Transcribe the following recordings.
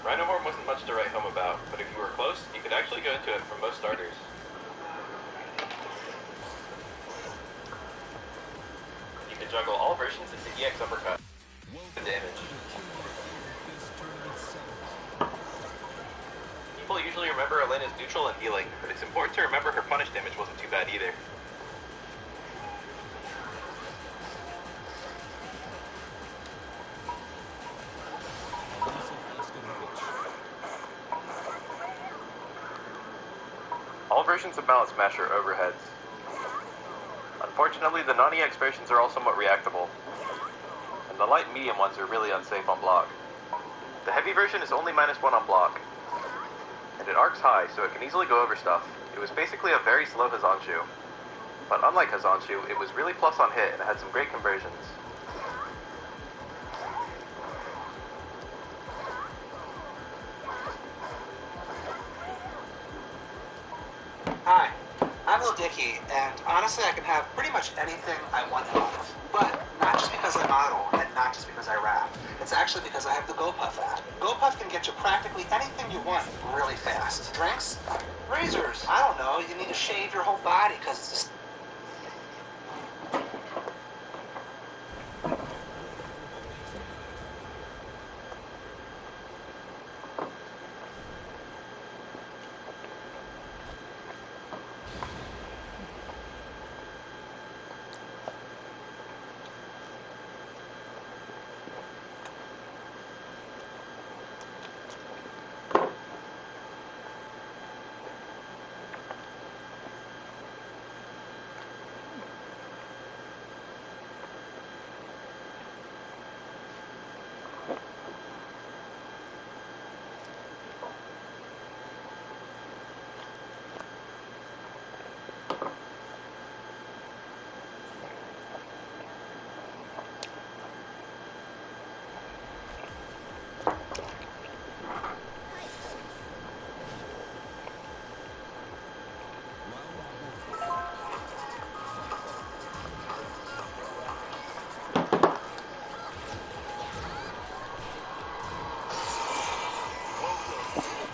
Rhinohorn wasn't much to write home about, but if you were close, you could actually go into it from most starters. You could juggle all versions into EX Uppercut. The damage. People usually remember Elena's neutral and healing, but it's important to remember her punish damage wasn't too bad either. All versions of Balance Smash are overheads. Unfortunately, the non-EX versions are all somewhat reactable, and the light and medium ones are really unsafe on block. The heavy version is only -1 on block, and it arcs high, so it can easily go over stuff. It was basically a very slow Hazanshu, but unlike Hazanshu, it was really plus on hit and had some great conversions. Hi, I'm Sticky, and honestly I can have pretty much anything I want in life. But not just because I model, and not just because I rap. It's actually because I have the GoPuff app. GoPuff can get you practically anything you want really fast. Drinks? Razors? I don't know, you need to shave your whole body because it's just...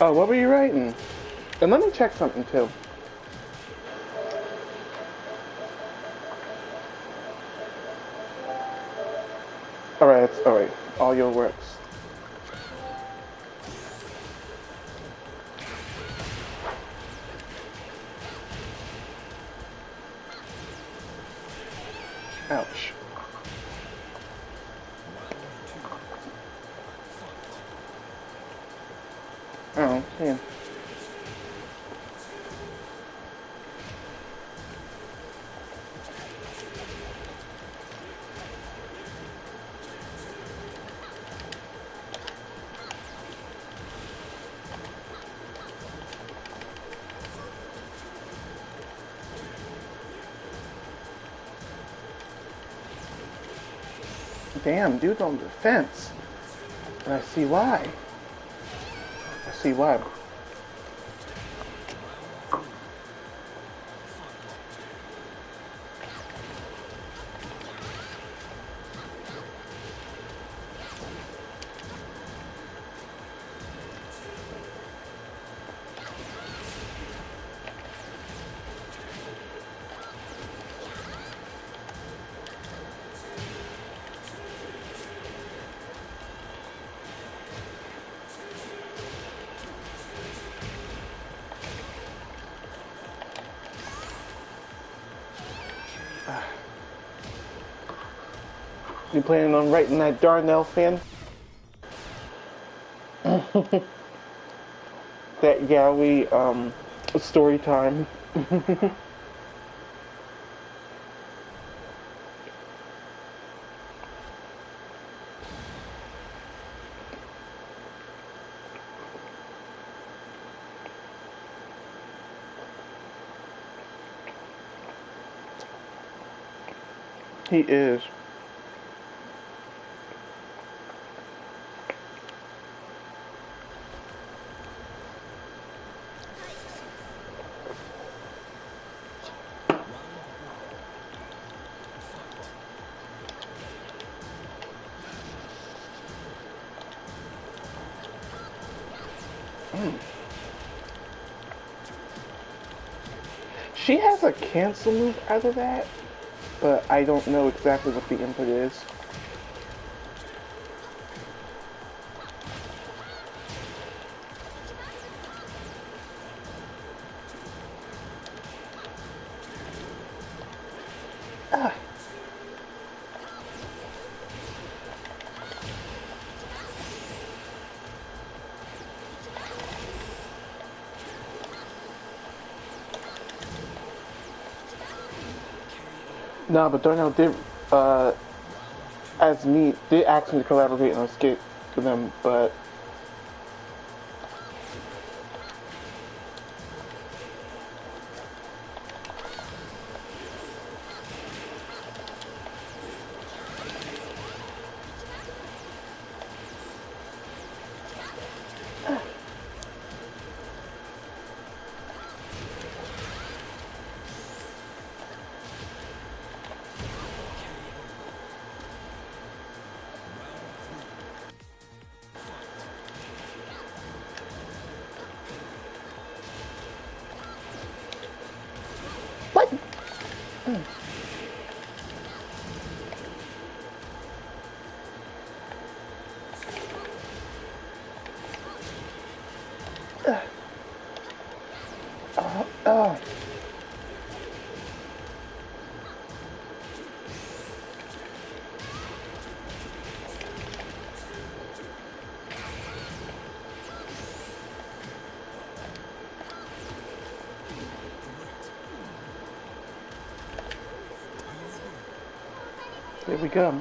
Oh, what were you writing? And let me check something too. Alright, it's alright. All your works. Ouch. Oh, yeah. Damn, dude's on the fence. And I see why. I see why. You planning on writing that Darnell fan? That yaoi story time. He is. She has a cancel move out of that, but I don't know exactly what the input is. Ah. No, but Darnell did, as me, did ask me to collaborate on a skit with them, but what? Oh. There we go.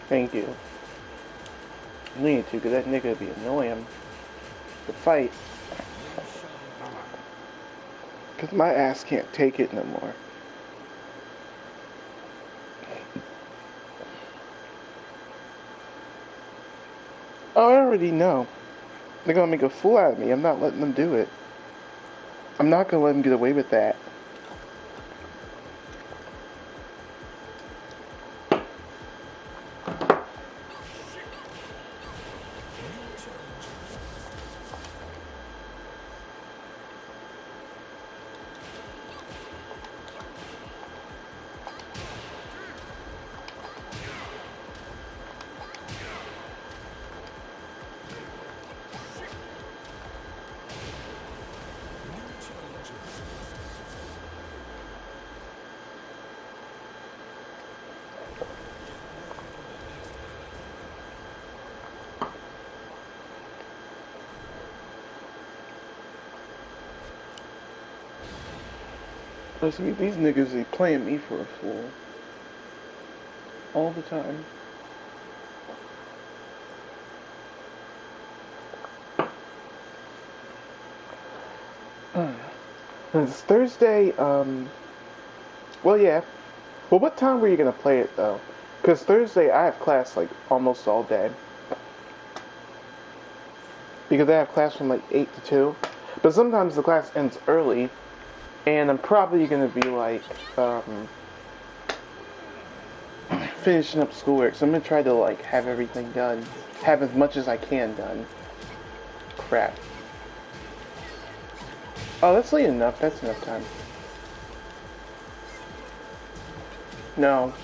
Thank you. I need to, because that nigga would be annoying to fight. Because my ass can't take it no more. Oh, I already know. They're gonna make a fool out of me. I'm not letting them do it. I'm not gonna let them get away with that. Listen, these niggas, they playing me for a fool. All the time. It's Thursday, well, yeah. Well, what time were you gonna play it, though? Because Thursday, I have class, like, almost all day. Because I have class from, like, 8 to 2. But sometimes the class ends early, and I'm probably gonna be, like, finishing up schoolwork. So I'm gonna try to, like, have everything done. Have as much as I can done. Crap. Oh, that's late enough. That's enough time. No.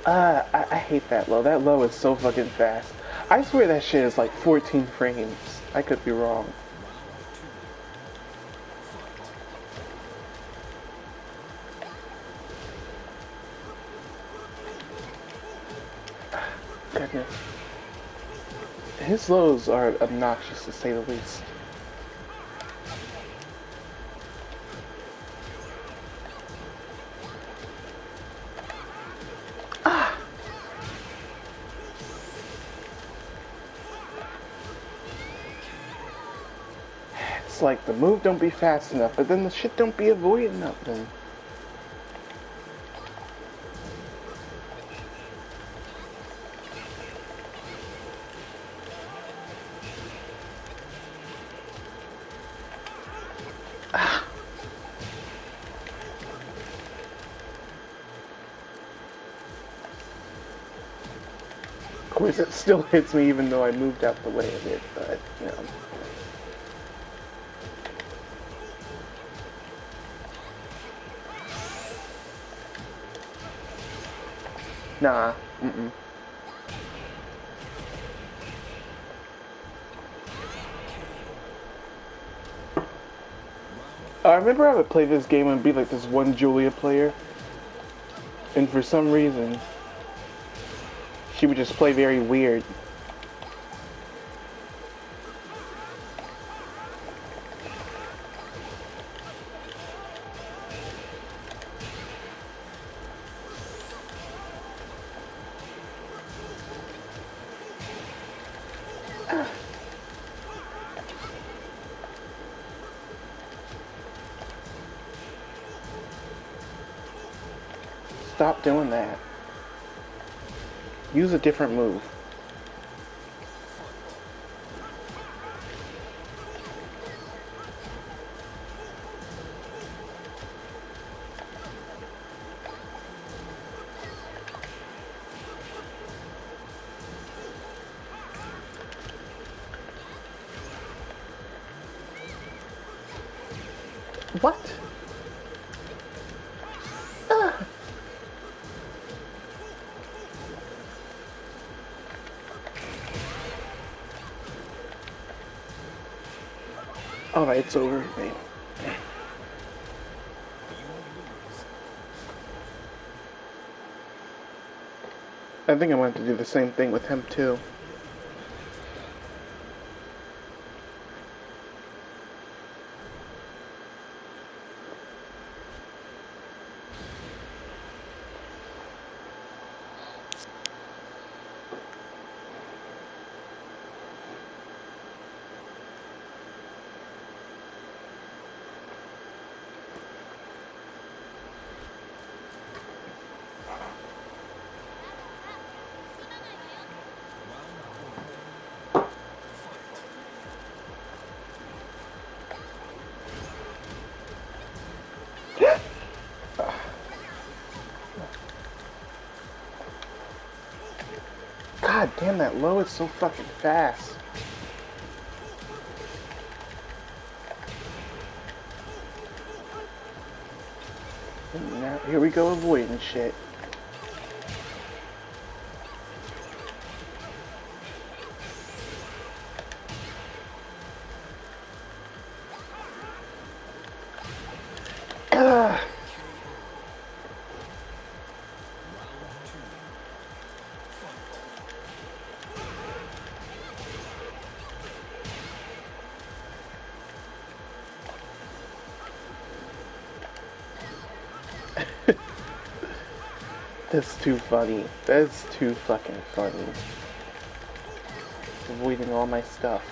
I hate that low. That low is so fucking fast. I swear that shit is like 14 frames. I could be wrong. Goodness. His lows are obnoxious to say the least. It's like the move don't be fast enough, but then the shit don't be avoiding nothing. Of course, it still hits me even though I moved out the way of it, but, you know. Nah, mm-mm. I remember I would play this game and be like this one Julia player, and for some reason, she would just play very weird. Stop doing that. Use a different move. What? Alright, it's over with me. I think I want to do the same thing with him too. God damn, that low is so fucking fast. And now, here we go avoiding shit. Ugh. That's too funny. That's too fucking funny. Avoiding all my stuff.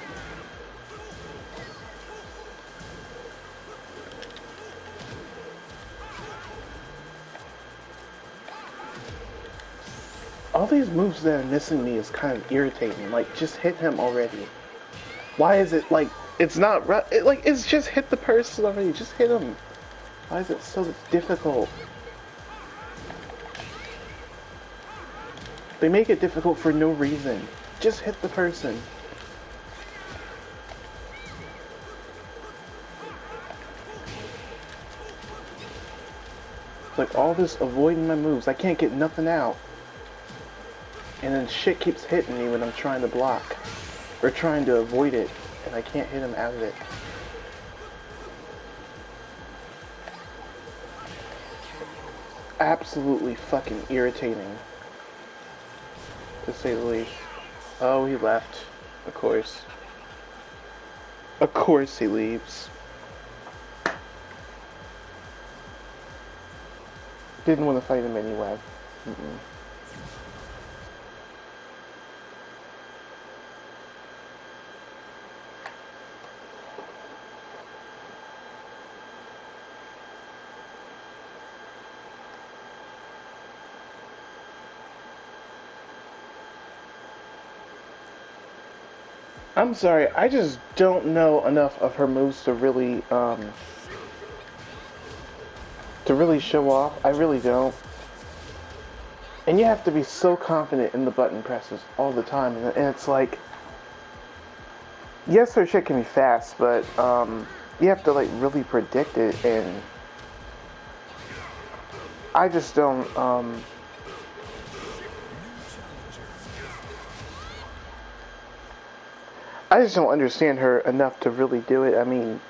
All these moves that are missing me is kind of irritating. Like, just hit him already. Why is it like, it's not, it's just hit the person already. Just hit him. Why is it so difficult? They make it difficult for no reason. Just hit the person. Like all this avoiding my moves. I can't get nothing out. And then shit keeps hitting me when I'm trying to block. Or trying to avoid it. And I can't hit him out of it. Absolutely fucking irritating. To say the least. Oh, he left. Of course. Of course he leaves. Didn't want to fight him anyway. Mm-mm. I'm sorry, I just don't know enough of her moves to really show off. I really don't. And you have to be so confident in the button presses all the time, and it's like, yes, her shit can be fast, but you have to like really predict it, and I just don't. I just don't understand her enough to really do it. I mean,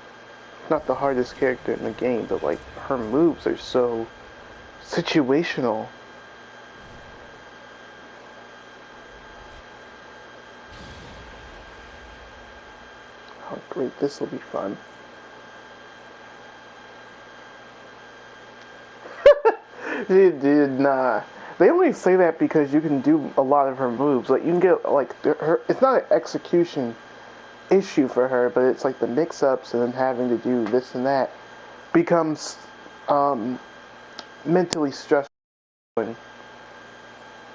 not the hardest character in the game, but like her moves are so situational. Oh, great! This will be fun. Dude, nah. They only say that because you can do a lot of her moves. Like you can get like her. It's not an execution issue for her, but it's like the mix-ups and then having to do this and that becomes um, mentally stressful.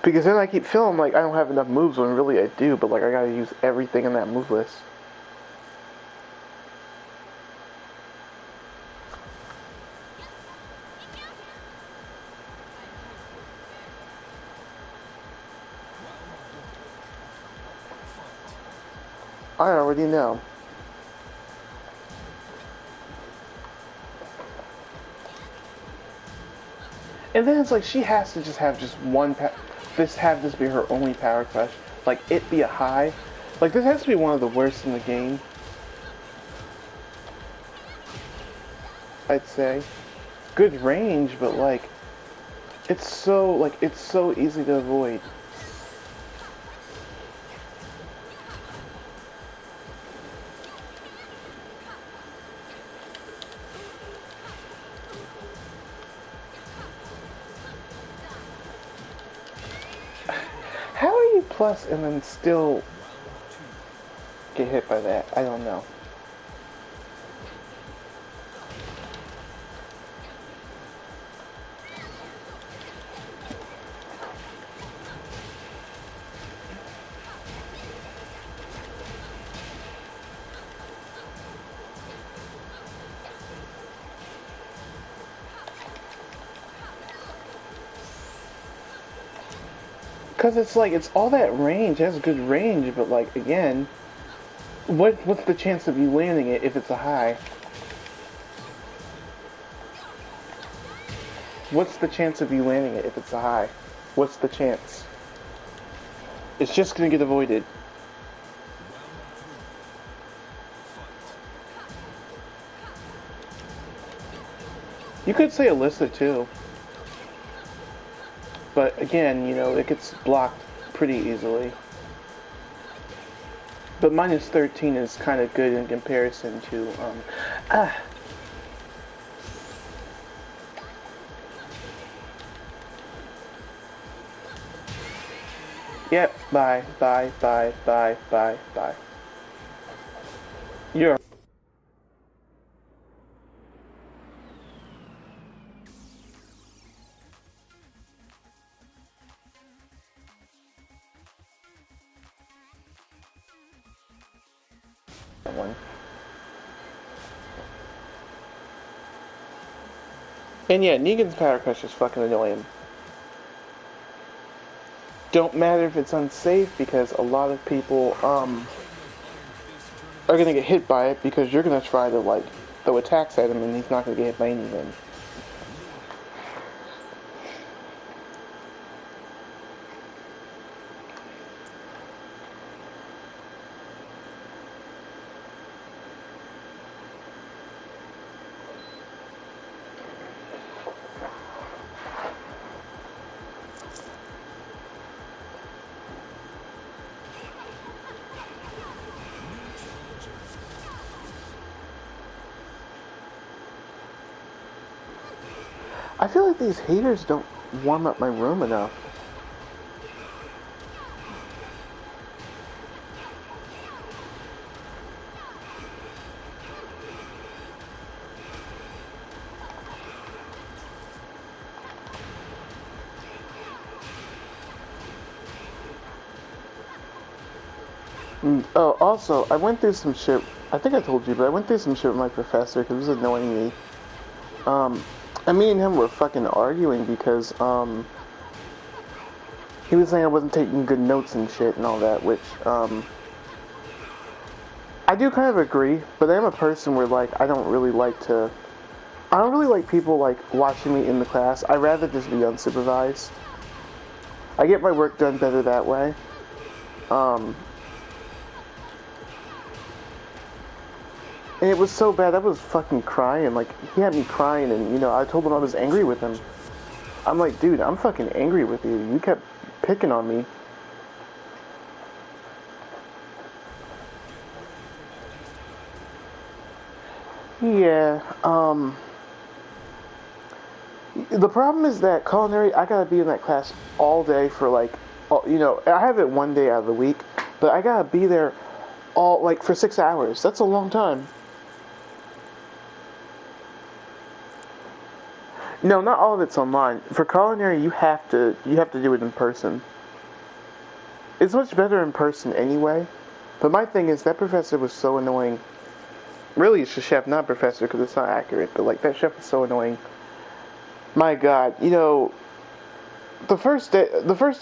Because then I keep feeling like I don't have enough moves when really I do, but like I gotta use everything in that move list. I already know. And then it's like she has to just have just one have this be her only power crush. Like it be a high. Like this has to be one of the worst in the game. I'd say. Good range, but like it's so easy to avoid. How are you plus and then still get hit by that? I don't know. Cause it's like it's all that range, it has good range, but like again, what's the chance of you landing it if it's a high? What's the chance of you landing it if it's a high? What's the chance? It's just gonna get avoided. You could say Alyssa too. But again, you know, it gets blocked pretty easily. But minus 13 is kind of good in comparison to, Yep, bye, bye, bye, bye, bye, bye. You're one. And yeah, Negan's power crush is fucking annoying. Don't matter if it's unsafe because a lot of people are gonna get hit by it because you're gonna try to like throw attacks at him and he's not gonna get hit by anything. I feel like these haters don't warm up my room enough. Oh, also, I went through some shit. I think I told you, but I went through some shit with my professor because it was annoying me. Um, and me and him were fucking arguing because, he was saying I wasn't taking good notes and shit and all that, which, I do kind of agree, but I'm a person where, like, I don't really like people, like, watching me in the class. I'd rather just be unsupervised. I get my work done better that way. Um, and it was so bad, I was fucking crying. Like, he had me crying, and, I told him I was angry with him. I'm like, dude, I'm fucking angry with you. You kept picking on me. Yeah, the problem is that culinary, I gotta be in that class all day for like, I have it one day out of the week, but I gotta be there like, for 6 hours. That's a long time. No, not all of it's online. For culinary, you have to do it in person. It's much better in person anyway. But my thing is, that professor was so annoying. Really, it's a chef, not professor, because it's not accurate. But like, that chef was so annoying. My God, the first day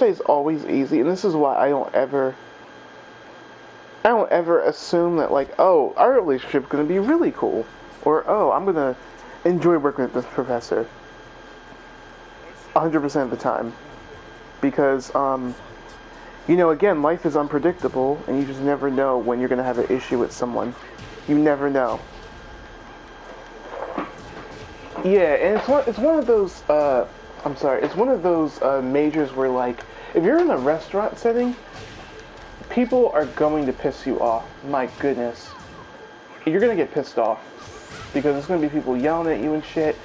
is always easy, and this is why I don't ever assume that, like, oh, our relationship is gonna be really cool, or oh, I'm gonna enjoy working with this professor 100% of the time, because again, life is unpredictable, and you just never know when you're gonna have an issue with someone. You never know. Yeah, and it's one of those. I'm sorry. It's one of those majors where, like, if you're in a restaurant setting, people are going to piss you off. My goodness, you're gonna get pissed off because there's gonna be people yelling at you and shit.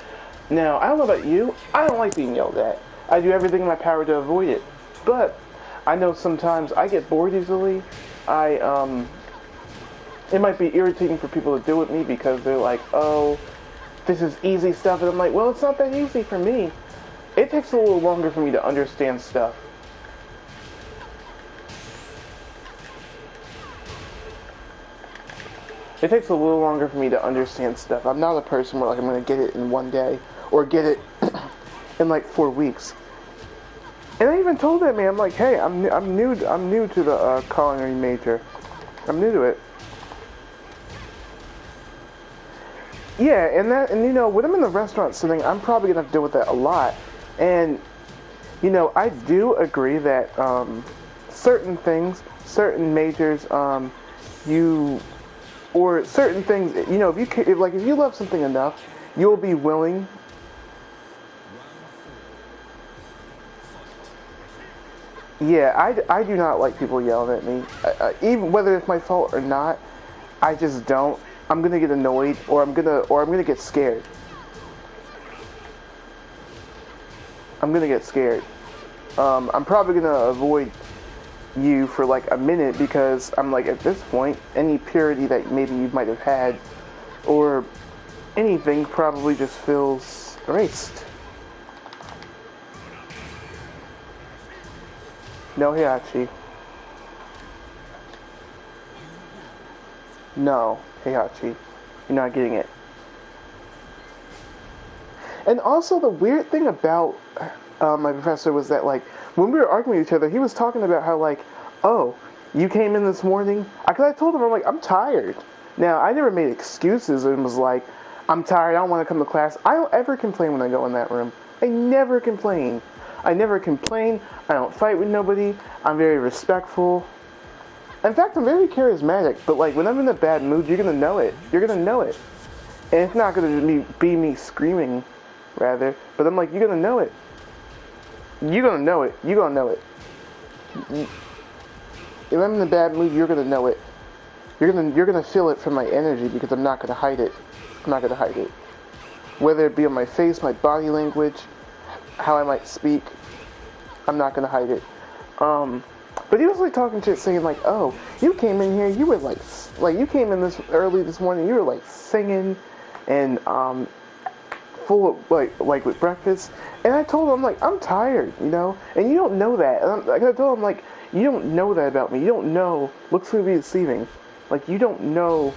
Now, I don't know about you. I don't like being yelled at. I do everything in my power to avoid it. But I know sometimes I get bored easily. It might be irritating for people to deal with me because they're like, oh, this is easy stuff, and I'm like, well, it's not that easy for me. It takes a little longer for me to understand stuff. It takes a little longer for me to understand stuff. I'm not a person where, like, I'm going to get it in one day or get it in like 4 weeks. And I even told that man, I'm like, hey, I'm new to the culinary major. I'm new to it. Yeah, and when I'm in the restaurant setting, I'm probably gonna have to deal with that a lot. And I do agree that certain things, certain majors, or certain things, if you love something enough, you'll be willing. Yeah, I do not like people yelling at me, even whether it's my fault or not. I just don't. I'm gonna get annoyed, or I'm gonna get scared. I'm gonna get scared. I'm probably gonna avoid you for like a minute because I'm like, at this point, any purity that maybe you might have had, or anything, probably just feels erased. No, Heihachi. No, Heihachi. You're not getting it. And also, the weird thing about my professor was that, like, when we were arguing with each other, he was talking about how, like, oh, you came in this morning? Because I told him, I'm like, I'm tired. Now, I never made excuses and was like, I'm tired, I don't want to come to class. I don't ever complain when I go in that room. I never complain. I never complain. I don't fight with nobody. I'm very respectful. In fact, I'm very charismatic, but, like, when I'm in a bad mood, you're gonna know it. You're gonna know it. And it's not gonna be me screaming, rather, but I'm like, you're gonna know it. You're gonna know it. You're gonna know it. If I'm in a bad mood, you're gonna know it. You're gonna feel it from my energy because I'm not gonna hide it. I'm not gonna hide it. Whether it be on my face, my body language, how I might speak, I'm not gonna hide it. But he was like talking shit, saying like, "Oh, you came in here, you were like you came in this early this morning, you were like singing, and full of like with breakfast." And I told him, like, I'm tired, and you don't know that. And I told him, like, you don't know that about me. You don't know. Looks going to be deceiving. Like, you don't know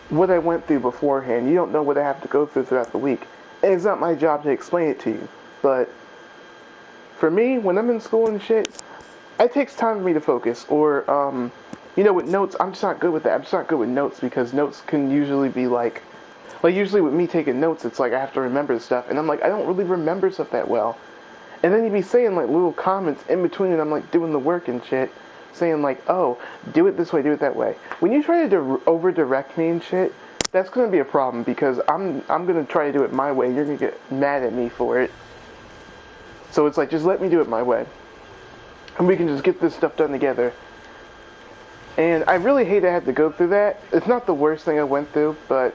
what I went through beforehand. You don't know what I have to go through throughout the week. And it's not my job to explain it to you. But for me, when I'm in school and shit, it takes time for me to focus. Or, with notes, I'm just not good with that. I'm just not good with notes because notes can usually be like usually with me taking notes, it's like I have to remember stuff. And I'm like, I don't really remember stuff that well. And then you'd be saying like little comments in between and I'm like doing the work and shit. Saying like, oh, do it this way, do it that way. When you try to over-direct me and shit, that's going to be a problem because I'm going to try to do it my way. You're going to get mad at me for it. So it's like, just let me do it my way. And we can just get this stuff done together. And I really hate I had to go through that. It's not the worst thing I went through, but,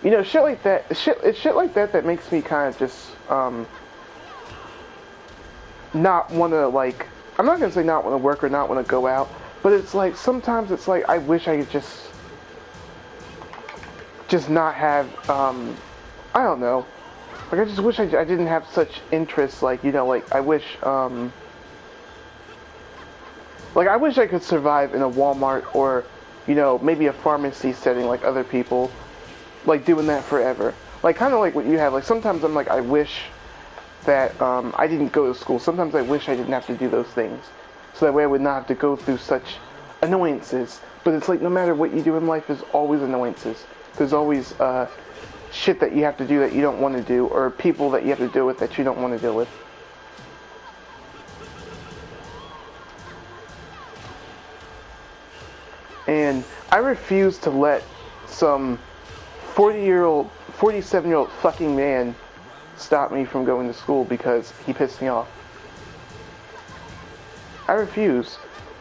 shit like that, it's shit like that that makes me kind of just, not want to, like, I'm not going to say not want to work or not want to go out, but it's like, sometimes it's like, I wish I could just not have, I don't know, like, I just wish I didn't have such interests, like, like, I wish I could survive in a Walmart or, maybe a pharmacy setting like other people, like, doing that forever, like, kind of like what you have, like, sometimes I'm like, I wish that I didn't go to school. Sometimes I wish I didn't have to do those things. So that way I would not have to go through such annoyances. But it's like no matter what you do in life, there's always annoyances. There's always shit that you have to do that you don't want to do, or people that you have to deal with that you don't want to deal with. And I refuse to let some 47-year-old fucking man stop me from going to school because he pissed me off. I refuse.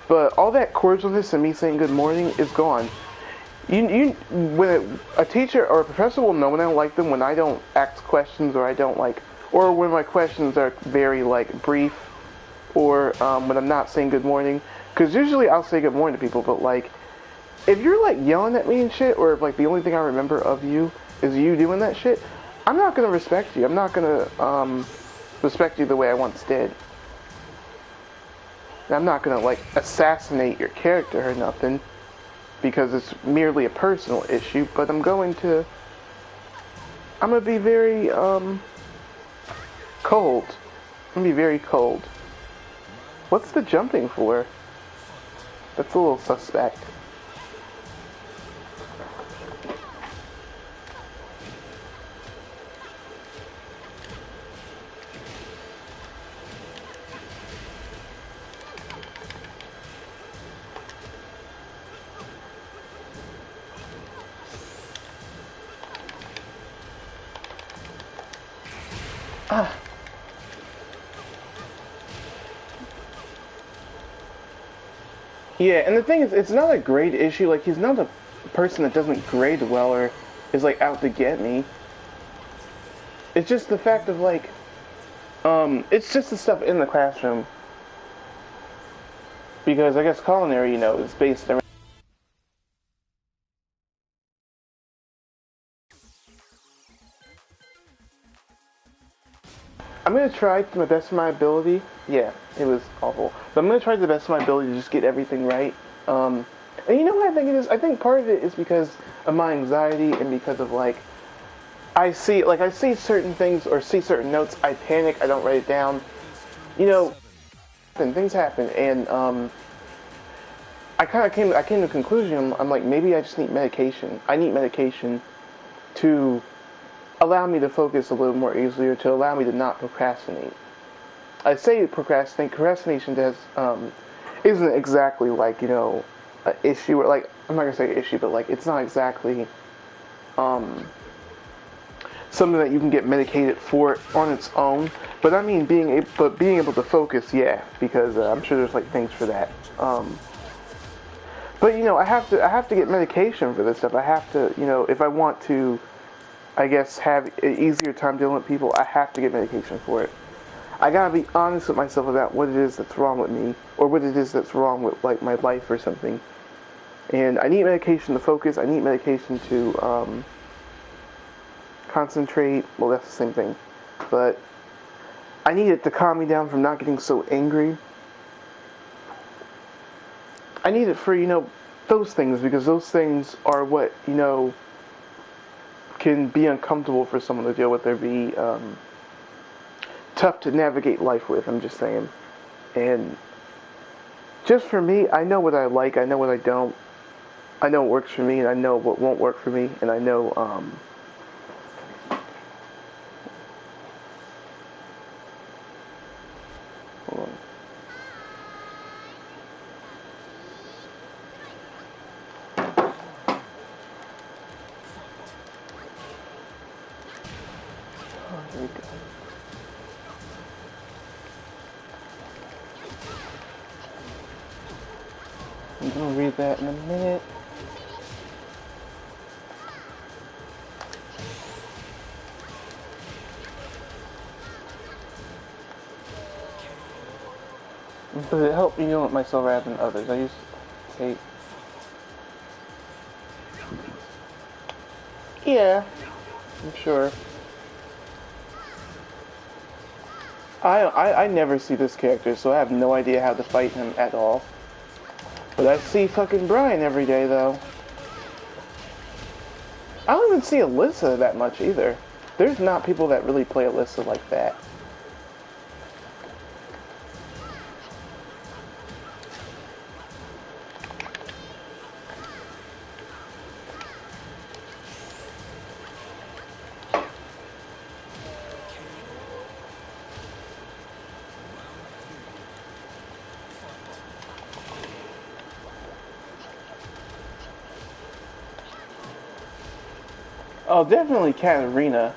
But all that cordialness and me saying good morning is gone. When a teacher or a professor will know when I don't like them, when I don't ask questions or I don't like, or when my questions are very like brief, or when I'm not saying good morning. Because usually I'll say good morning to people, but like, if you're like yelling at me and shit, or if like the only thing I remember of you is you doing that shit, I'm not going to respect you. I'm not going to respect you the way I once did. And I'm not going to, like, assassinate your character or nothing, because it's merely a personal issue, but I'm going to be very, cold. I'm going to be very cold. What's the jumping for? That's a little suspect. Yeah, and the thing is, it's not a grade issue. Like, he's not a person that doesn't grade well or is, like, out to get me. It's just the fact of, like, it's just the stuff in the classroom. Because I guess culinary, is based around... I'm going to try to the best of my ability. Yeah, it was awful. But I'm going to try to the best of my ability to just get everything right. And you know what I think it is? I think part of it is because of my anxiety and because of, like, I see certain things or see certain notes, I panic, I don't write it down. Things happen, and I came to the conclusion, I'm like, maybe I just need medication. I need medication to allow me to focus a little more easily, or to allow me to not procrastinate. I say procrastination isn't exactly like, an issue, or like, I'm not gonna say issue, but like, it's not exactly, something that you can get medicated for on its own. But I mean, being able to focus, yeah, because I'm sure there's like things for that. But I have to get medication for this stuff. I have to, if I want to, I guess, have an easier time dealing with people, I have to get medication for it. I gotta be honest with myself about what it is that's wrong with me, or what it is that's wrong with, like, my life or something. And I need medication to focus. I need medication to concentrate. Well, that's the same thing. But I need it to calm me down from not getting so angry. I need it for, those things, because those things are what, can be uncomfortable for someone to deal with or be tough to navigate life with, I'm just saying. And just for me, I know what I like, I know what I don't. I know what works for me, and I know what won't work for me, and I know, hold on. Oh, there we go. I'm gonna read that in a minute. Does it help me know myself rather than others? I used to hate. Yeah, I'm sure. I never see this character, so I have no idea how to fight him at all. But I see fucking Brian every day, though. I don't even see Alyssa that much either. There's not people that really play Alyssa like that. Oh, definitely Katarina.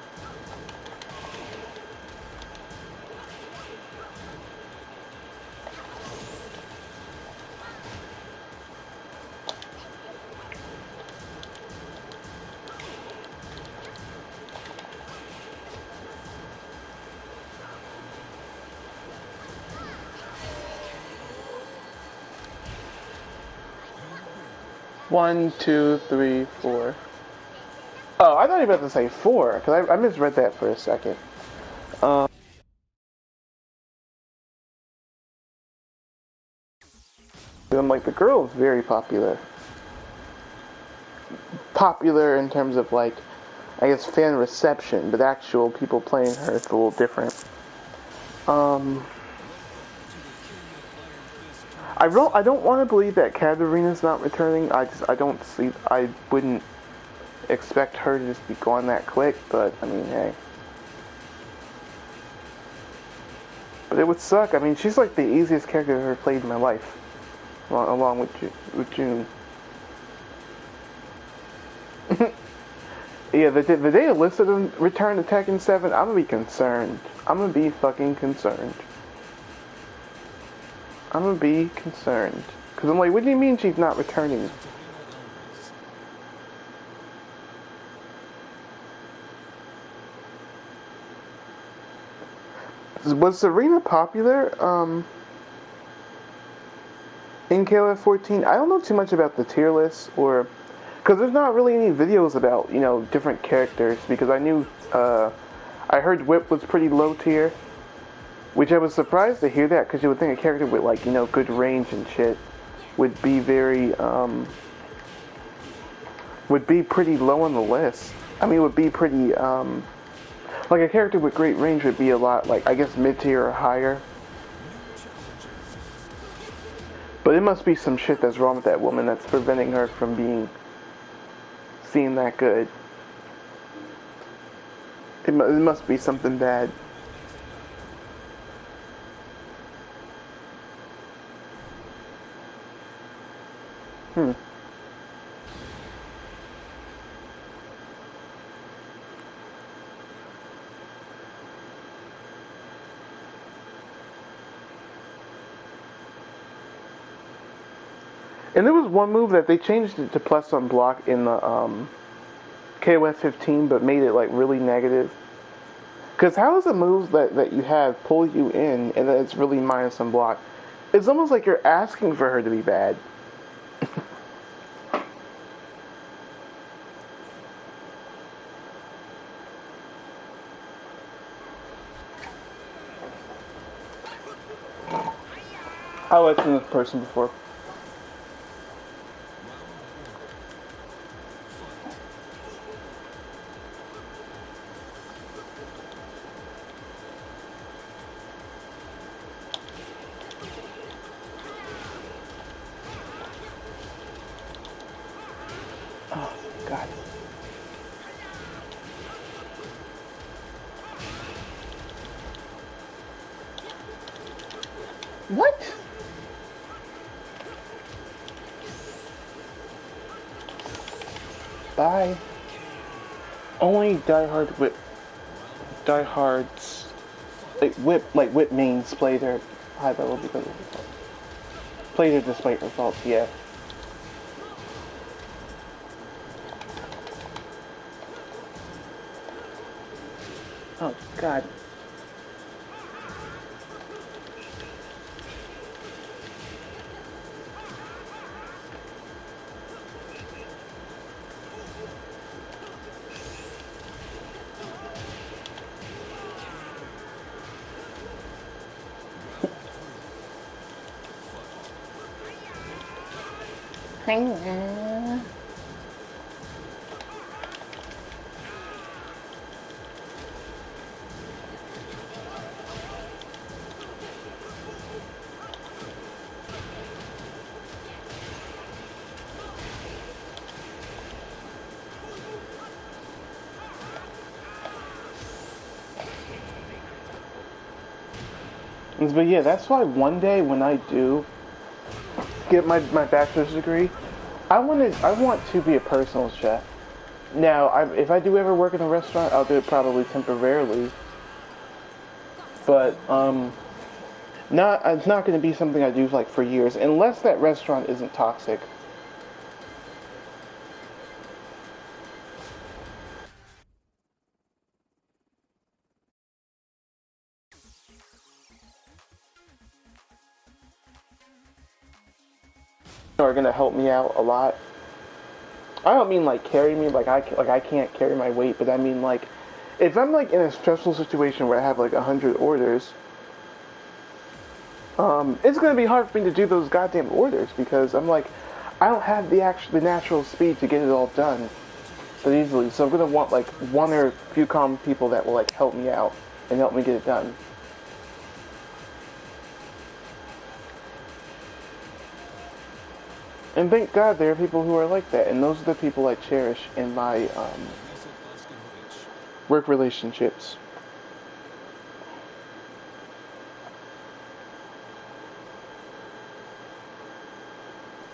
One, two, three, four. Oh, I thought you were about to say four, because I misread that for a second. I'm like, the girl is very popular. Popular in terms of, like, I guess fan reception, but actual people playing her, it's a little different. I don't want to believe that Katarina's not returning. I wouldn't expect her to just be gone that quick, but, I mean, hey. But it would suck. I mean, she's like the easiest character I've ever played in my life, along with June. Yeah, the day Alyssa returned to Tekken 7, I'm gonna be concerned. I'm gonna be fucking concerned. I'm gonna be concerned. Because I'm like, what do you mean she's not returning? Was Serena popular in KOF 14? I don't know too much about the tier list, or because there's not really any videos about different characters. Because I heard Whip was pretty low tier, which I was surprised to hear that, because you would think a character with like good range and shit would be would be pretty low on the list. I mean, would be pretty like a character with great range would be a lot, like, I guess mid-tier or higher. But it must be some shit that's wrong with that woman that's preventing her from seen that good. It must be something bad. And there was one move that they changed it to plus on block in the KOF 15, but made it like really negative. Because how does a move that you have pull you in and then it's really minus on block? It's almost like you're asking for her to be bad. I've seen this person before. God. What? Bye. Only diehards like whip mains play their high level because of results. Play their despite results, yeah. Oh God. But yeah, that's why one day when I do get my bachelor's degree, I want to be a personal chef. Now, if I do ever work in a restaurant, I'll do it probably temporarily. But not it's not going to be something I do like for years, unless that restaurant isn't toxic. Are going to help me out a lot. I don't mean like carry me like I can't carry my weight, but I mean like if I'm like in a stressful situation where I have like 100 orders, it's gonna be hard for me to do those goddamn orders because I'm like I don't have the natural speed to get it all done that easily. So I'm gonna want like one or a few calm people that will like help me out and help me get it done. And thank God there are people who are like that, and those are the people I cherish in my work relationships.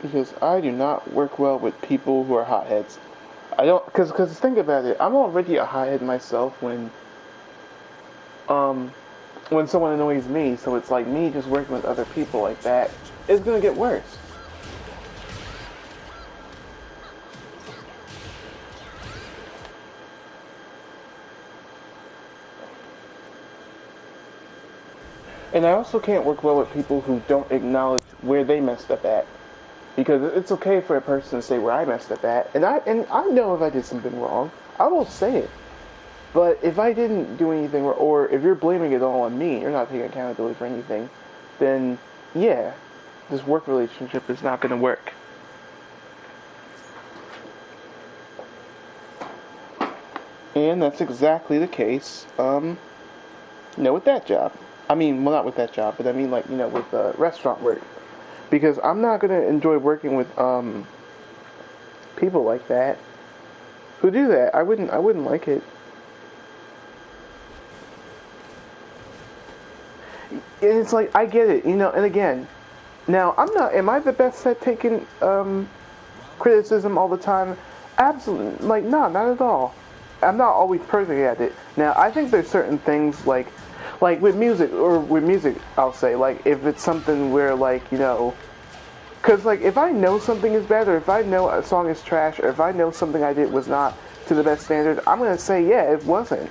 Because I do not work well with people who are hotheads. I don't, because think about it, I'm already a hothead myself um, when someone annoys me, so it's like me just working with other people like that is gonna get worse. And I also can't work well with people who don't acknowledge where they messed up at. Because it's okay for a person to say where I messed up at, and I know if I did something wrong, I will say it. But if I didn't do anything, or if you're blaming it all on me, you're not taking accountability for anything, then yeah, this work relationship is not going to work. And that's exactly the case, with that job. I mean, well, not with that job, but I mean, like, with restaurant work. Because I'm not going to enjoy working with, people like that. Who do that. I wouldn't like it. And it's like, I get it, and again, now, am I the best at taking, criticism all the time? Absolutely, like, no, not at all. I'm not always perfect at it. Now, I think there's certain things, like with music, I'll say, like, if it's something where, like, because, like, if I know something is bad, or if I know a song is trash, or if I know something I did was not to the best standard, I'm going to say, yeah, it wasn't.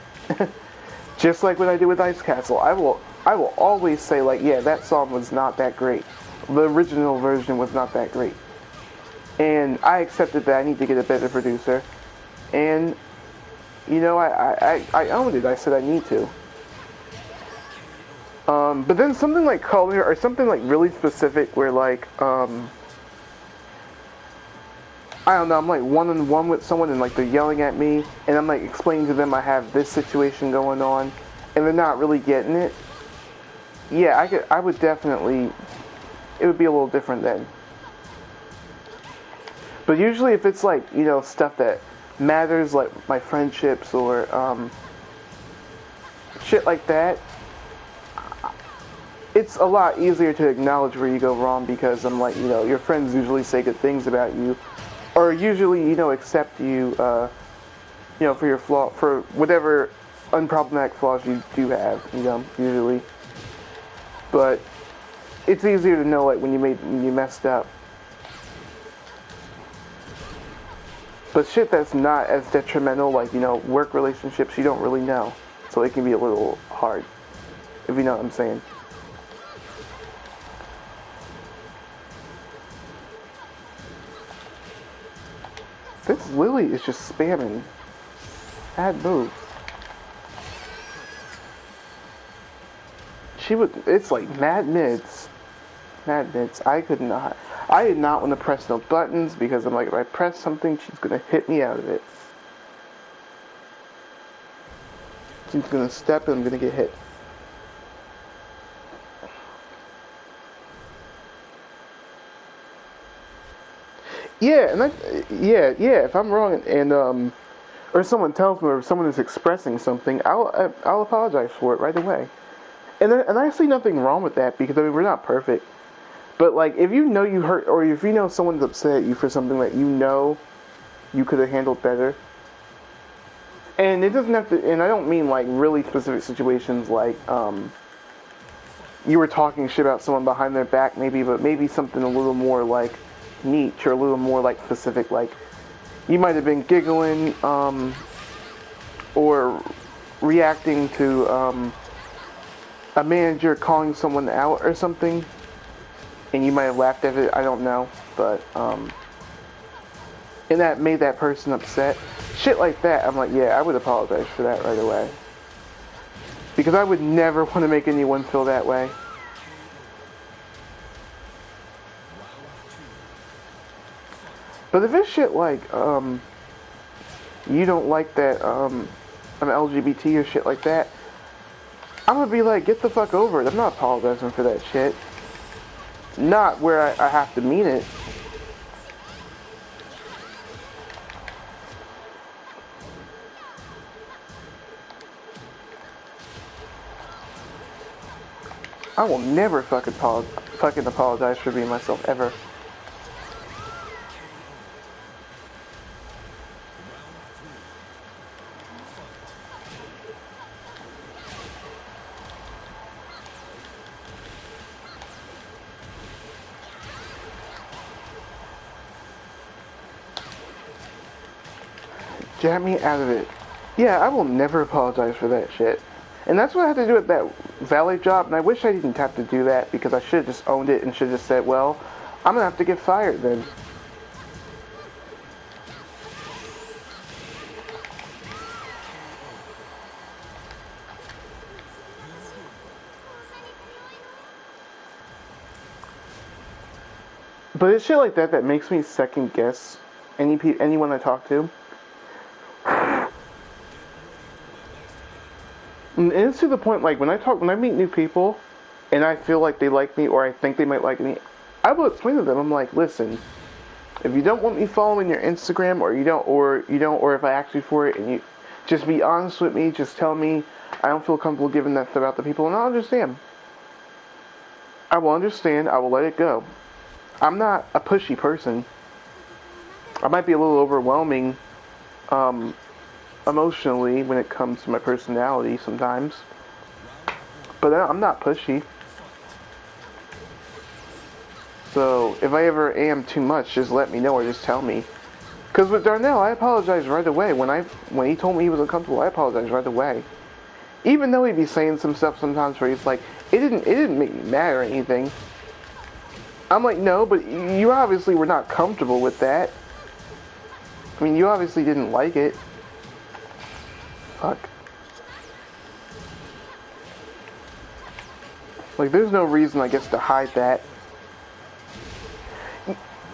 Just like what I did with Ice Castle. I will always say, like, yeah, that song was not that great. The original version was not that great. And I accepted that I need to get a better producer. And, I owned it. I said I need to. But then something like color, or something like really specific where like, I don't know, I'm like one-on-one with someone and like they're yelling at me and I'm like explaining to them I have this situation going on and they're not really getting it. Yeah, I would definitely, it would be a little different then. But usually if it's like, stuff that matters, like my friendships or shit like that, it's a lot easier to acknowledge where you go wrong because I'm like, your friends usually say good things about you, or usually, accept you, for your flaw, for whatever unproblematic flaws you do have, usually. But it's easier to know, like, when you messed up. But shit that's not as detrimental, like, work relationships, you don't really know. So it can be a little hard, if you know what I'm saying. This Lily is just spamming. Bad moves. It's like mad mids. Mad mids. I did not want to press no buttons because I'm like, if I press something, she's gonna hit me out of it. She's gonna step and I'm gonna get hit. Yeah, and if I'm wrong and or someone tells me or someone is expressing something, I'll apologize for it right away. And I see nothing wrong with that because we're not perfect. But like if you know you hurt or if you know someone's upset at you for something that you could have handled better. And it doesn't have to, and I don't mean like really specific situations like you were talking shit about someone behind their back maybe, but maybe something a little more like niche or a little more like specific, like you might have been giggling or reacting to a manager calling someone out or something and you might have laughed at it, I don't know, but and that made that person upset, shit like that. I'm like, yeah, I would apologize for that right away because I would never want to make anyone feel that way. But if it's shit like, you don't like that, I'm LGBT or shit like that, I'm gonna be like, get the fuck over it. I'm not apologizing for that shit. Not where I have to mean it. I will never fucking apologize for being myself, ever. Jab me out of it. Yeah, I will never apologize for that shit. And that's what I had to do with that valet job, and I wish I didn't have to do that because I should have just owned it and should have just said, well, I'm gonna have to get fired then. But it's shit like that that makes me second guess anyone I talk to. And it's to the point, like, when I meet new people, and I feel like they like me, or I think they might like me, I will explain to them, I'm like, listen, if you don't want me following your Instagram, or if I ask you for it, and you, just be honest with me, just tell me, I don't feel comfortable giving that stuff out to people, and I'll understand. I will understand, I will let it go. I'm not a pushy person. I might be a little overwhelming, emotionally when it comes to my personality sometimes, but I'm not pushy. So if I ever am too much, just let me know or just tell me. Because with Darnell, I apologized right away. When he told me he was uncomfortable, I apologized right away. Even though he'd be saying some stuff sometimes where he's like, it didn't make me mad or anything. I'm like, no, but you obviously were not comfortable with that. I mean, you obviously didn't like it. Fuck. Like, there's no reason, I guess, to hide that.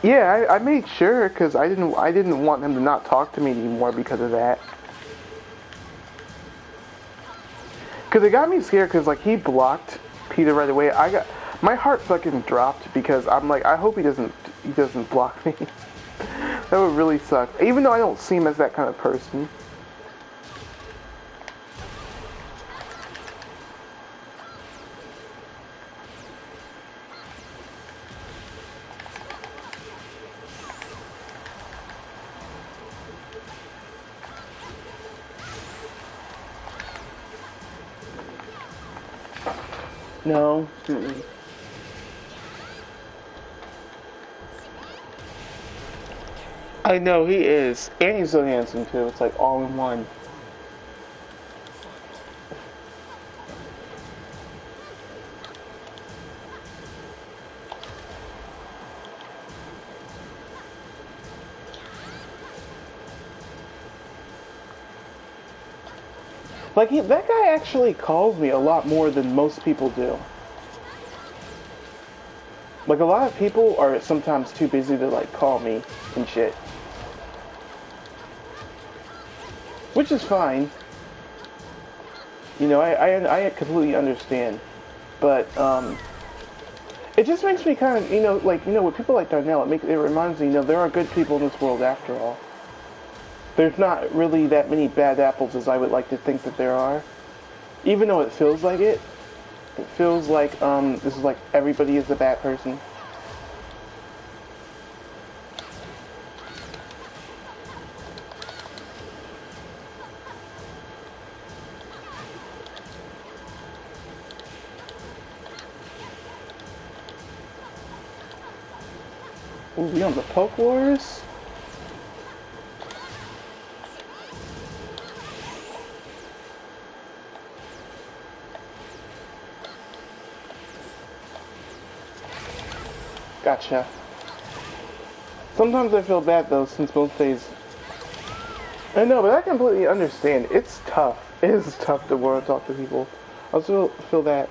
Yeah, I made sure because I didn't want him to not talk to me anymore because of that. Because it got me scared because, like, he blocked Peter right away. My heart fucking dropped because I'm like, I hope he doesn't block me. That would really suck. Even though I don't seem as that kind of person. No. Mm-mm. I know, he is. And he's so handsome, too. It's like all in one. Like, that guy actually calls me a lot more than most people do. Like, a lot of people are sometimes too busy to, like, call me and shit. Which is fine. You know, I completely understand. But, it just makes me kind of, with people like Darnell, it reminds me, there are good people in this world after all. There's not really that many bad apples as I would like to think that there are. Even though it feels like it. It feels like, this is like everybody is a bad person. Ooh, we on the Poke Wars? Gotcha. Sometimes I feel bad though, since both days. I know, but I completely understand. It's tough. It is tough to want to talk to people. I also feel that.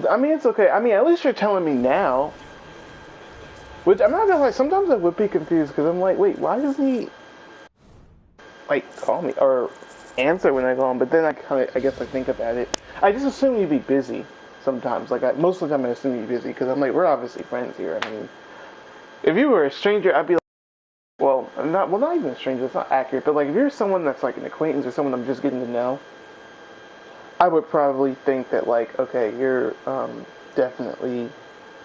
I mean, it's okay. I mean, at least you're telling me now. Which, I'm not gonna lie, sometimes I would be confused, because I'm like, wait, why does he, like, call me, or answer when I call him? But then I guess I think about it. I just assume you'd be busy sometimes. Like, most of the time I assume you'd be busy, because I'm like, we're obviously friends here. I mean, if you were a stranger, I'd be like, well, not even a stranger, it's not accurate, but like, if you're someone that's like an acquaintance or someone I'm just getting to know, I would probably think that, like, okay, you're definitely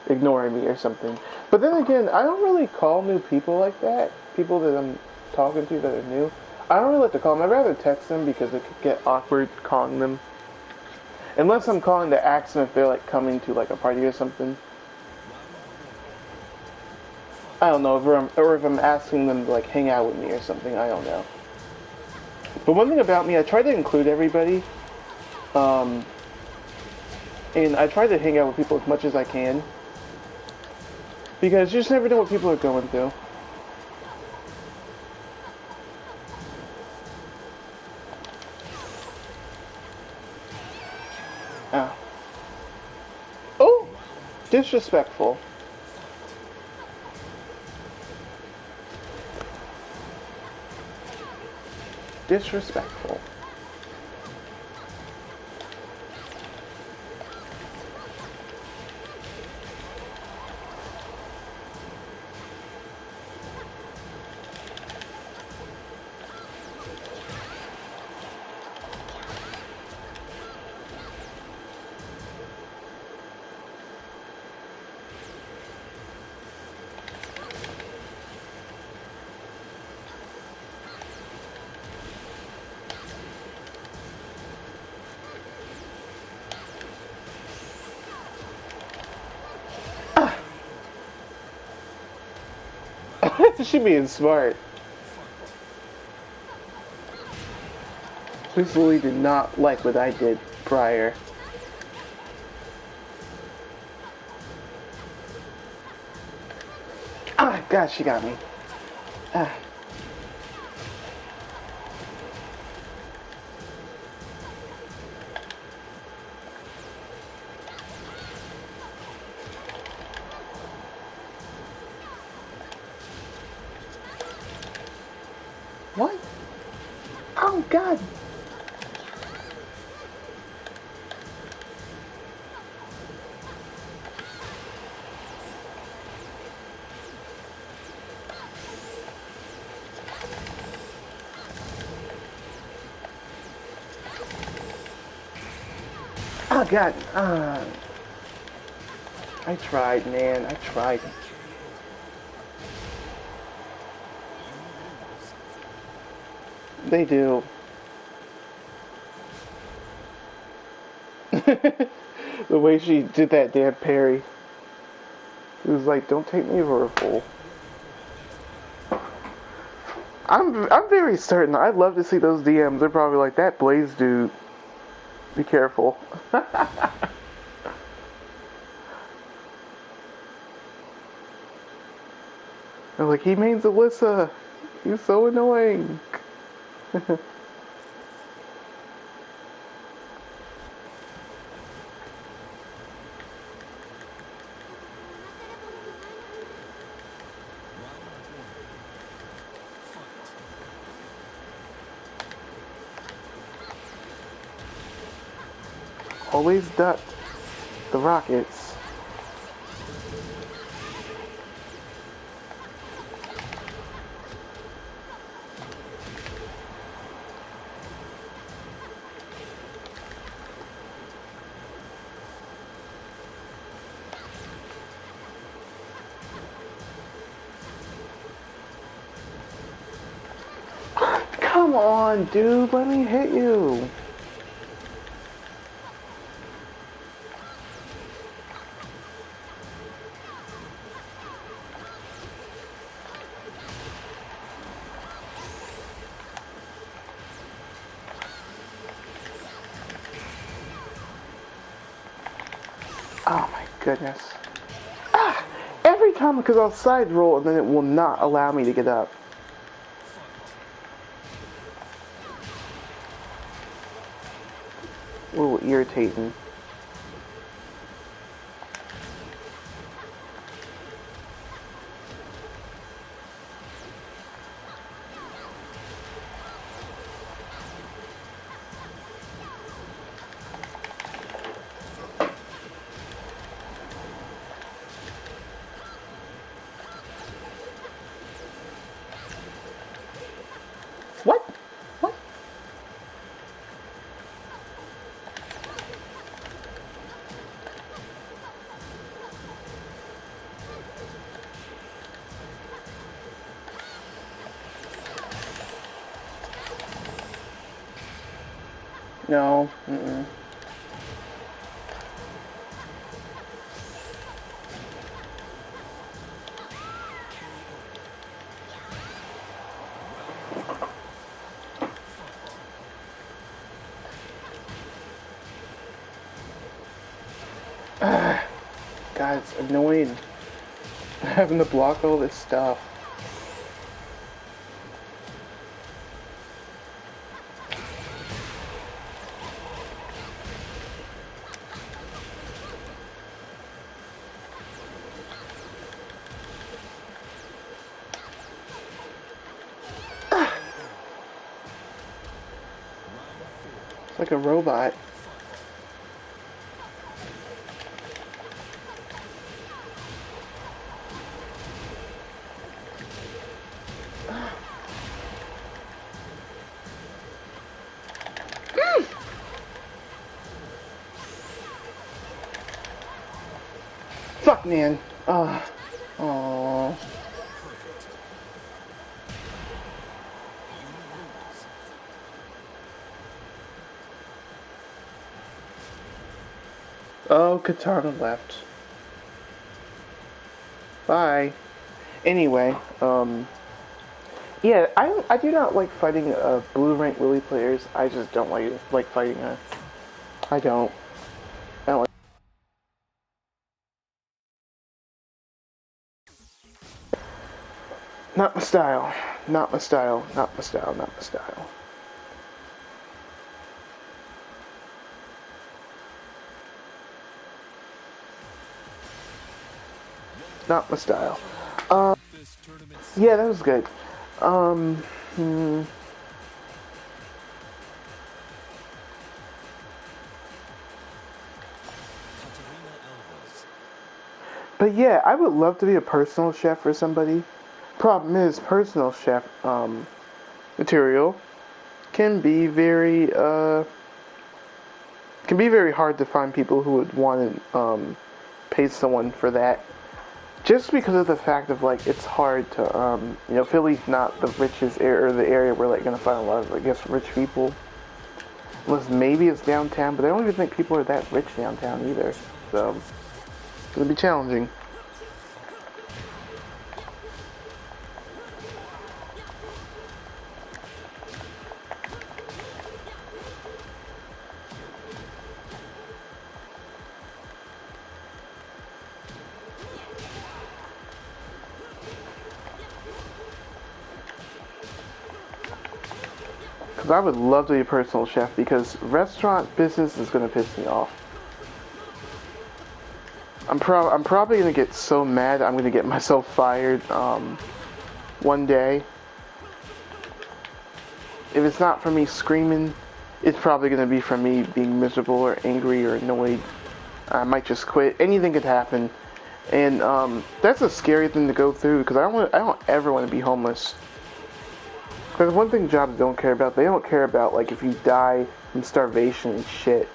ignoring me or something. But then again, I don't really call new people like that. People that I'm talking to that are new. I don't really like to call them. I'd rather text them because it could get awkward calling them. Unless I'm calling to ask them if they're, like, coming to, like, a party or something. I don't know, if I'm asking them to, like, hang out with me or something. I don't know. But one thing about me, I try to include everybody. And I try to hang out with people as much as I can. Because you just never know what people are going through. Ah. Oh! Disrespectful. Disrespectful. She being smart. Miss Lily did not like what I did prior. Ah, God, she got me. Ah. What? Oh, God. Oh god, I tried, man, I tried. They do. The way she did that damn parry. It was like, don't take me for a fool. I'm very certain. I'd love to see those DMs. They're probably like, that Blaze dude. Be careful. They're like, he means Alyssa. He's so annoying. Always duck the rockets. Come on, dude, let me hit you. Oh my goodness. Ah, every time, because I'll side roll and then it will not allow me to get up. A little irritating. What? What? No. Mm-mm. God, it's annoying having to block all this stuff. It's like a robot. Fuck, man. Oh. Oh, Katana left. Bye. Anyway, yeah, I do not like fighting blue rank Lily players. I just don't like fighting her. I don't. I don't like. Not my style. Not my style. Not my style. Not my style. Not my style. Yeah, that was good. Hmm. But yeah, I would love to be a personal chef for somebody. Problem is, personal chef material can be very It can be very hard to find people who would want to pay someone for that. Just because of the fact of like it's hard to Philly's not the richest area or the area where like gonna find a lot of I guess rich people. Unless maybe it's downtown, but I don't even think people are that rich downtown either. So it's gonna be challenging. Because I would love to be a personal chef because restaurant business is going to piss me off. I'm probably going to get so mad I'm going to get myself fired one day. If it's not from me screaming, it's probably going to be from me being miserable or angry or annoyed. I might just quit. Anything could happen. And that's a scary thing to go through because I don't ever want to be homeless. Because one thing jobs don't care about, they don't care about, like, if you die from starvation and shit.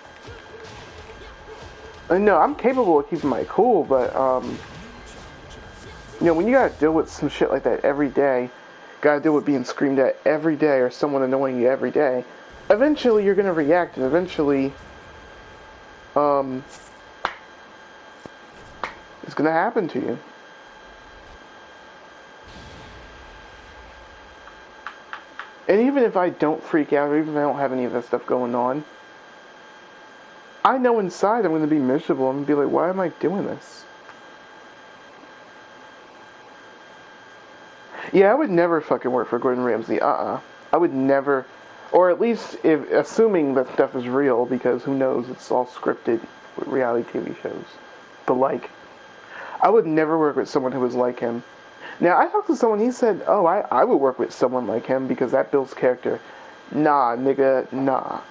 And no, I'm capable of keeping my cool, but, when you gotta deal with some shit like that every day, gotta deal with being screamed at every day or someone annoying you every day, eventually you're gonna react, and eventually, it's gonna happen to you. And even if I don't freak out, or even if I don't have any of that stuff going on, I know inside I'm going to be miserable. I'm going to be like, why am I doing this? Yeah, I would never fucking work for Gordon Ramsay. I would never, or at least assuming that stuff is real, because who knows, it's all scripted with reality TV shows. But like, I would never work with someone who was like him. Now, I talked to someone, he said, oh, I would work with someone like him because that builds character. Nah, nigga, nah.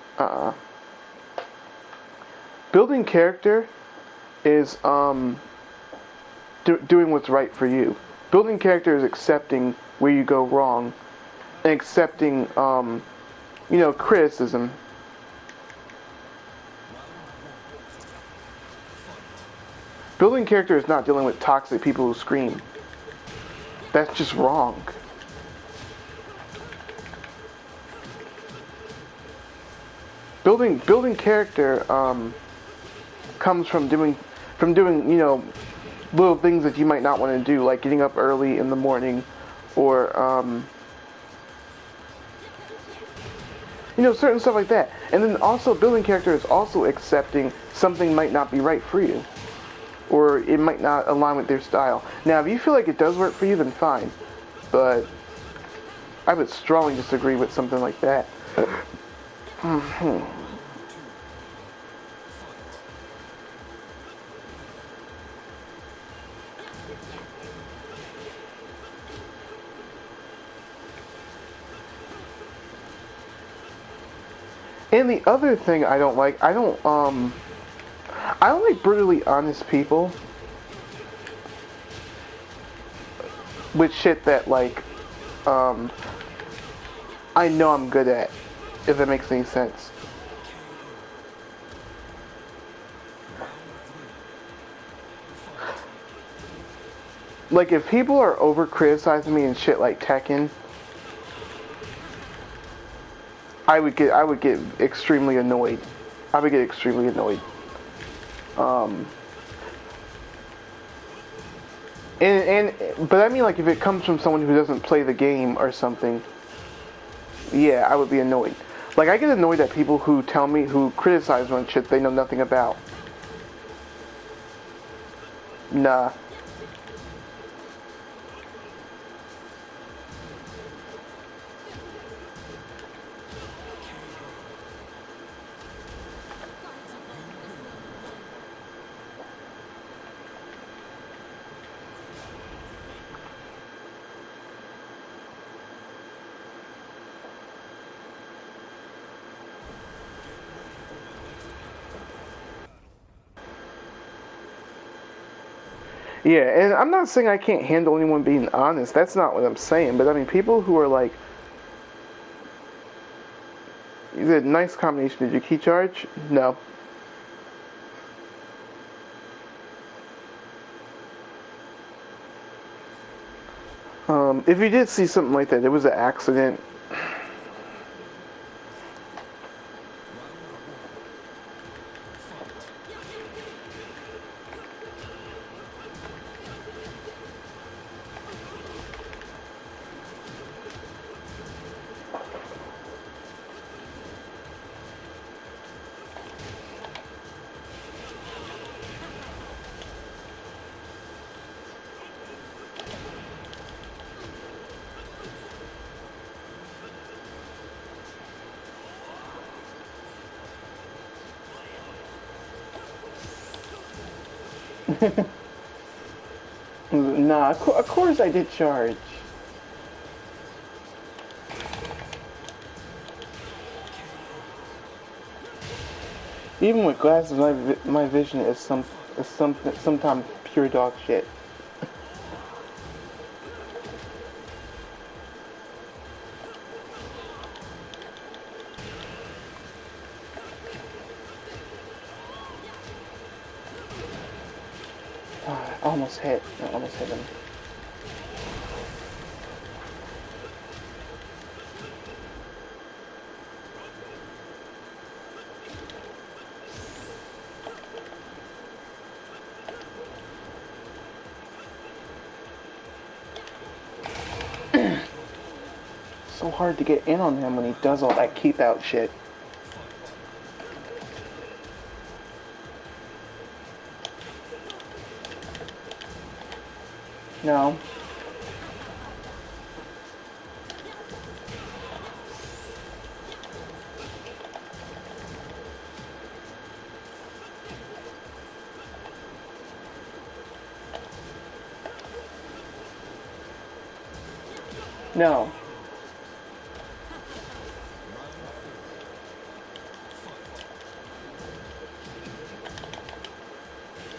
Building character is doing what's right for you. Building character is accepting where you go wrong and accepting, criticism. Building character is not dealing with toxic people who scream. That's just wrong. Building character comes from doing little things that you might not want to do, like getting up early in the morning, or certain stuff like that. And then also building character is also accepting something might not be right for you, or it might not align with their style. Now, if you feel like it does work for you, then fine. But I would strongly disagree with something like that. And the other thing I don't like, I don't like brutally honest people with shit that, like, I know I'm good at, if that makes any sense. Like, if people are over-criticizing me and shit like Tekken, I would get extremely annoyed. But I mean, like, if it comes from someone who doesn't play the game or something, yeah, I would be annoyed. Like, I get annoyed at people who criticize me on shit they know nothing about. Nah. Yeah, and I'm not saying I can't handle anyone being honest. That's not what I'm saying. But I mean, people who are like, you said nice combination. Did you key charge? No. If you did see something like that, it was an accident. Nah, of course I did charge. Even with glasses, my vision is sometimes pure dog shit. I almost hit him. So hard to get in on him when he does all that keep out shit. No. No.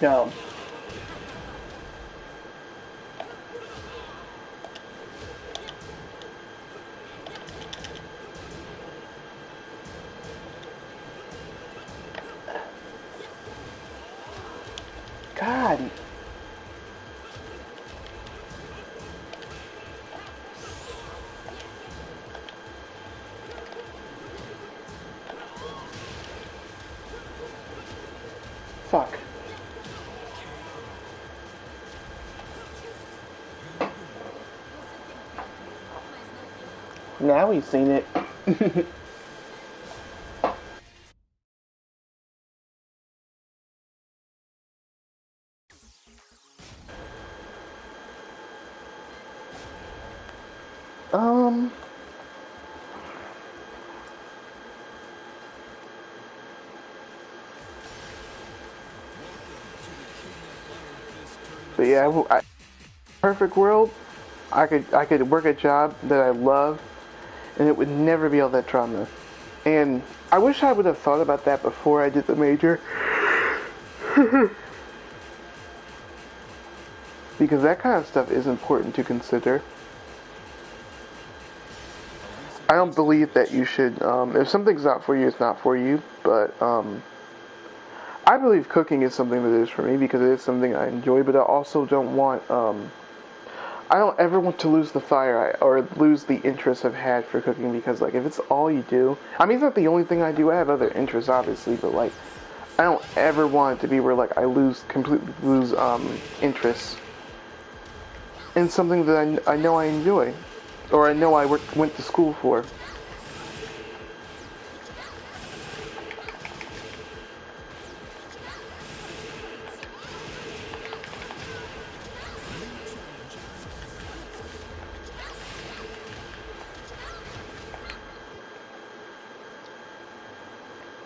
No. God. Fuck. Now he's seen it. um. But yeah, perfect world, I could work a job that I love, and it would never be all that trauma. And I wish I would have thought about that before I did the major, because that kind of stuff is important to consider. I don't believe that you should, if something's not for you, it's not for you, but I believe cooking is something that is for me because it is something I enjoy, but I also don't want, I don't ever want to lose the fire or lose the interest I've had for cooking, because like if it's all you do, I mean it's not the only thing I do. I have other interests obviously, but like I don't ever want it to be where like I completely lose interest in something that I know I enjoy, or I know I went to school for.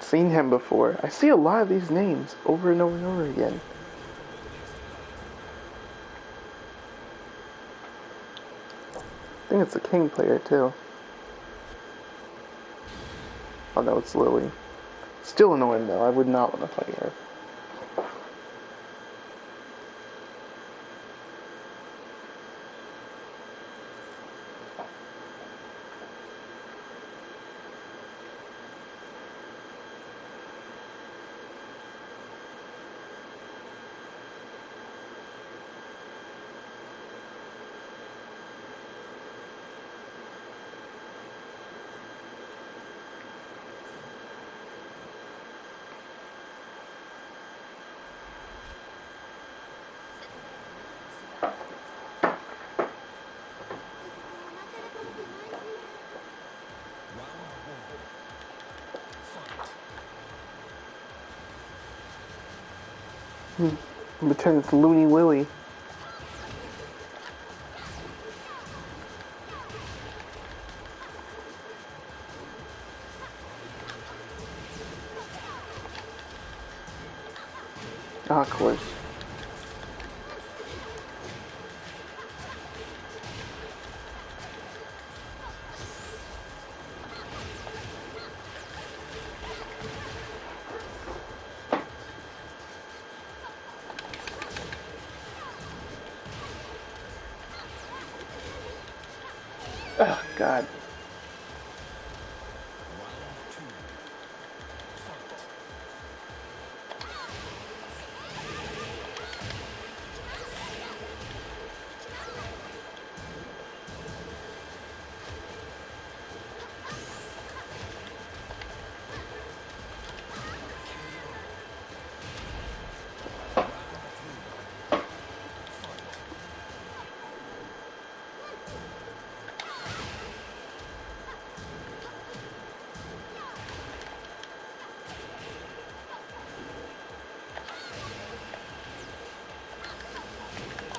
Seen him before. I see a lot of these names over and over and over again. I think it's a king player too. Oh no, it's Lily. Still annoying though. I would not want to fight her. Pretend it's Looney Willy. Ah, of course. Oh, God.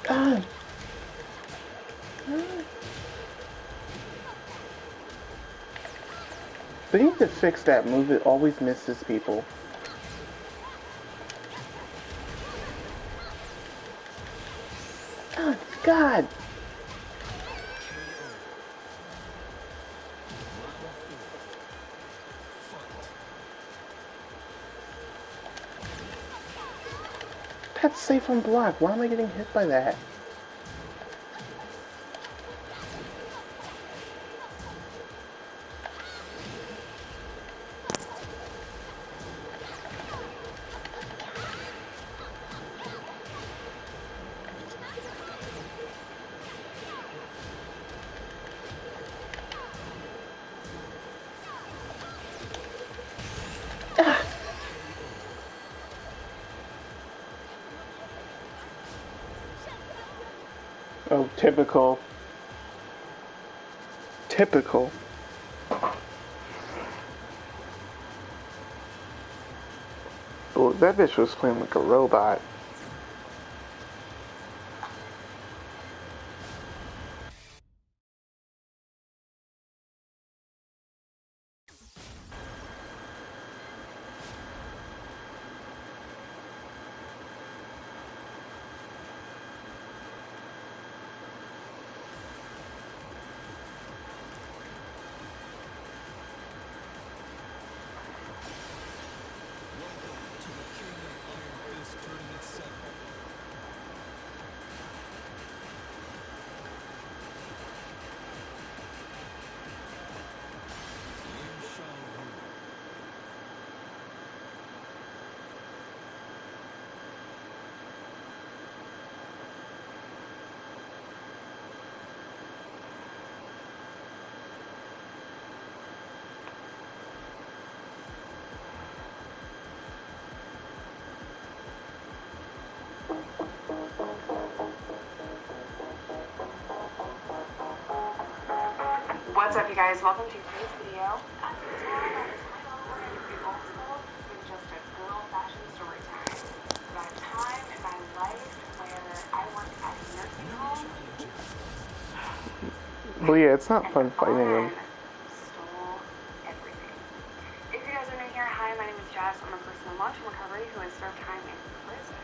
God. They need to fix that move. It always misses people. God. God. That's safe on block. Why am I getting hit by that? Ah. Oh, typical. Typical. Oh, that bitch was playing like a robot. What's up, you guys? Welcome to today's video. As you can tell by the title, we're going to be old school with just a good old-fashioned story time. About a time in my life where I worked at a nursing home. Well, yeah, it's not And fun the fighting them. stole everything. If you guys are new here, hi, my name is Jess. I'm a person in long-term recovery who has served time in prison,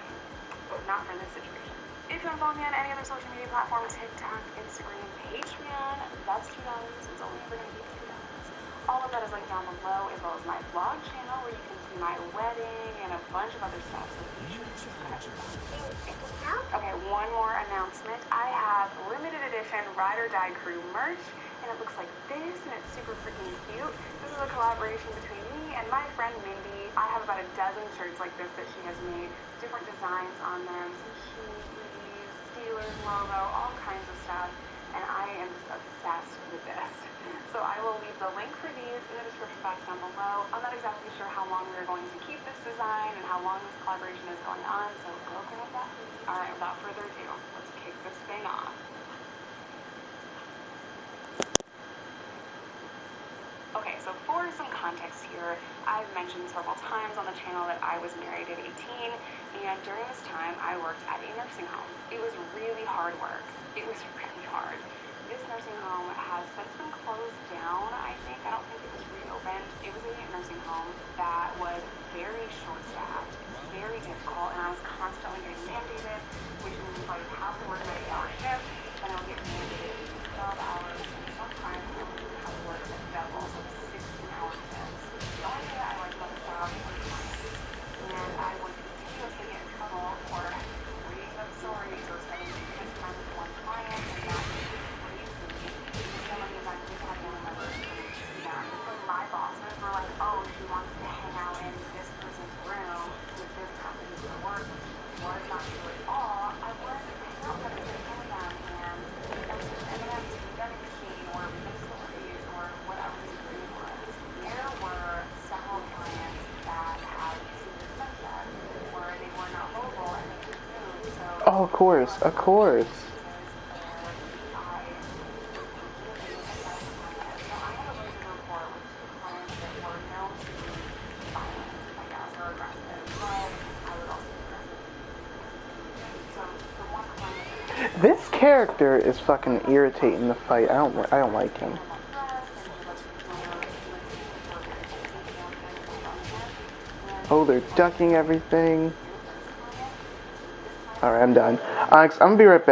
but not for this situation. If you want to follow me on any other social media platform, TikTok, Instagram, Patreon, that's $2. It's only ever going to be $2. All of that is linked down below, as well as my vlog channel, where you can see my wedding and a bunch of other stuff. So be sure to subscribe. Okay, one more announcement. I have limited edition Ride or Die Crew merch, and it looks like this, and it's super freaking cute. This is a collaboration between me and my friend Mindy. I have about a dozen shirts like this that she has made, different designs on them, some shoes, Steelers logo, all kinds of stuff, and I am just obsessed with this. So I will leave the link for these in the description box down below. I'm not exactly sure how long we're going to keep this design and how long this collaboration is going on, so go grab that. Alright, without further ado, let's kick this thing off. Okay, so for some context here, I've mentioned several times on the channel that I was married at 18, and during this time I worked at a nursing home. It was really hard work. It was really hard. This nursing home has since been closed down, I think. I don't think it was reopened. It was a nursing home that was very short-staffed, very difficult, and I was constantly getting mandated, which means I would have to work an 8-hour shift, then I would get mandated 12 hours, and sometimes I would have to work a double, so 16-hour shifts. The only thing that I liked about the job was clients, and I would continuously get in trouble for reading up stories or spending too much time with one client, and that some of these actors had family members coming to see them. Because my bosses were like, oh, she wants to hang out in this person's room with this company for work, which was not true at all. I would hang out with them and tell them, and I was just M&M's in the vending machine or reading stories or whatever the dream was. There were several clients that had senior dementia where they were not mobile and they couldn't move. So Oh, of course, of course. This character is fucking irritating to fight. I don't like him. Oh, they're ducking everything. Alright, I'm done. I'm gonna be right back.